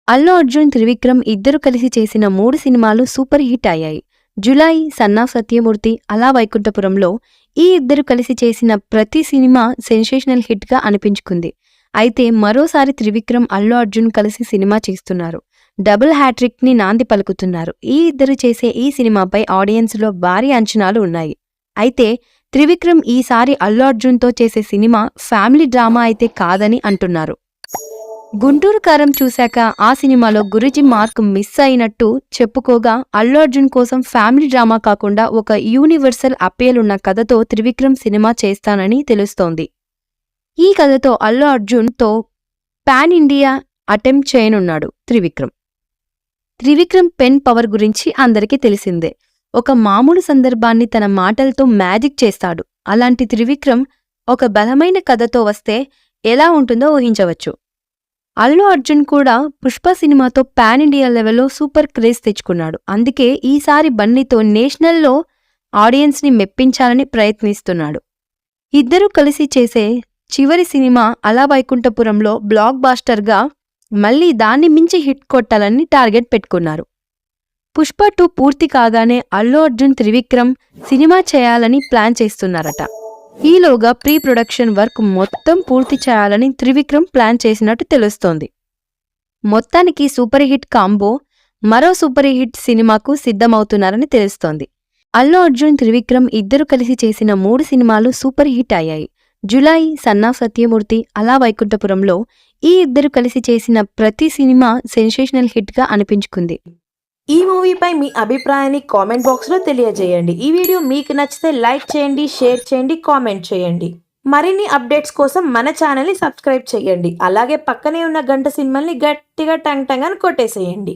అల్లు అర్జున్, త్రివిక్రమ్ ఇద్దరు కలిసి చేసిన 3 సినిమాలు సూపర్ హిట్ అయ్యాయి. జులై, సన్ ఆఫ్ సత్యమూర్తి, అలా వైకుంఠపురంలో ఈ ఇద్దరు కలిసి చేసిన ప్రతి సినిమా సెన్సేషనల్ హిట్గా అనిపించుకుంది. అయితే మరోసారి త్రివిక్రమ్, అల్లు అర్జున్ కలిసి సినిమా చేస్తున్నారు. డబుల్ హ్యాట్రిక్ ని నాంది పలుకుతున్నారు. ఈ ఇద్దరు చేసే ఈ సినిమాపై ఆడియన్స్లో భారీ అంచనాలు ఉన్నాయి. అయితే త్రివిక్రమ్ ఈసారి అల్లు అర్జున్తో చేసే సినిమా ఫ్యామిలీ డ్రామా అయితే కాదని అంటున్నారు. గుంటూరు కారం చూశాక ఆ సినిమాలో గురూజీ మార్క్ మిస్ అయినట్టు చెప్పుకోగా, అల్లు అర్జున్ కోసం ఫ్యామిలీ డ్రామా కాకుండా ఒక యూనివర్సల్ అప్పీల్ ఉన్న కథతో త్రివిక్రమ్ సినిమా చేస్తానని తెలుస్తోంది. ఈ కథతో అల్లు అర్జున్తో పాన్ ఇండియా అటెంప్ట్ చేయనున్నాడు త్రివిక్రమ్. త్రివిక్రమ్ పెన్ పవర్ గురించి అందరికీ తెలిసిందే. ఒక మామూలు సందర్భాన్ని తన మాటలతో మ్యాజిక్ చేస్తాడు. అలాంటి త్రివిక్రమ్ ఒక బలమైన కథతో వస్తే ఎలా ఉంటుందో ఊహించవచ్చు. అల్లు అర్జున్ కూడా పుష్ప సినిమాతో పాన్ ఇండియా లెవెల్లో సూపర్ క్రేజ్ తెచ్చుకున్నాడు. అందుకే ఈసారి బన్నీతో నేషనల్లో ఆడియన్స్ని మెప్పించాలని ప్రయత్నిస్తున్నాడు. ఇద్దరూ కలిసి చేసే చివరి సినిమా అలా వైకుంఠపురంలో బ్లాక్ బాస్టర్గా మళ్లీ దాన్ని మించి హిట్ కొట్టాలని టార్గెట్ పెట్టుకున్నారు. పుష్ప 2 పూర్తి కాగానే అల్లు అర్జున్, త్రివిక్రమ్ సినిమా చేయాలని ప్లాన్ చేస్తున్నారట. ఈలోగా ప్రీ ప్రొడక్షన్ వర్క్ మొత్తం పూర్తి చేయాలని త్రివిక్రమ్ ప్లాన్ చేసినట్టు తెలుస్తోంది. మొత్తానికి సూపర్ హిట్ కాంబో మరో సూపర్ హిట్ సినిమాకు సిద్ధమవుతున్నారని తెలుస్తోంది. అల్లు అర్జున్, త్రివిక్రమ్ ఇద్దరు కలిసి చేసిన 3 సినిమాలు సూపర్ హిట్ అయ్యాయి. జులై, సన్ ఆఫ్ సత్యమూర్తి, అలా వైకుంఠపురంలో ఈ ఇద్దరు కలిసి చేసిన ప్రతి సినిమా సెన్సేషనల్ హిట్గా అనిపించుకుంది. ఈ మూవీపై మీ అభిప్రాయాన్ని కామెంట్ బాక్స్లో తెలియజేయండి. ఈ వీడియో మీకు నచ్చితే లైక్ చేయండి, షేర్ చేయండి, కామెంట్ చేయండి. మరిన్ని అప్డేట్స్ కోసం మన ఛానల్ని సబ్స్క్రైబ్ చేయండి. అలాగే పక్కనే ఉన్న గంట సింబల్ని గట్టిగా టంగ్ టంగ్ అని కొట్టేసేయండి.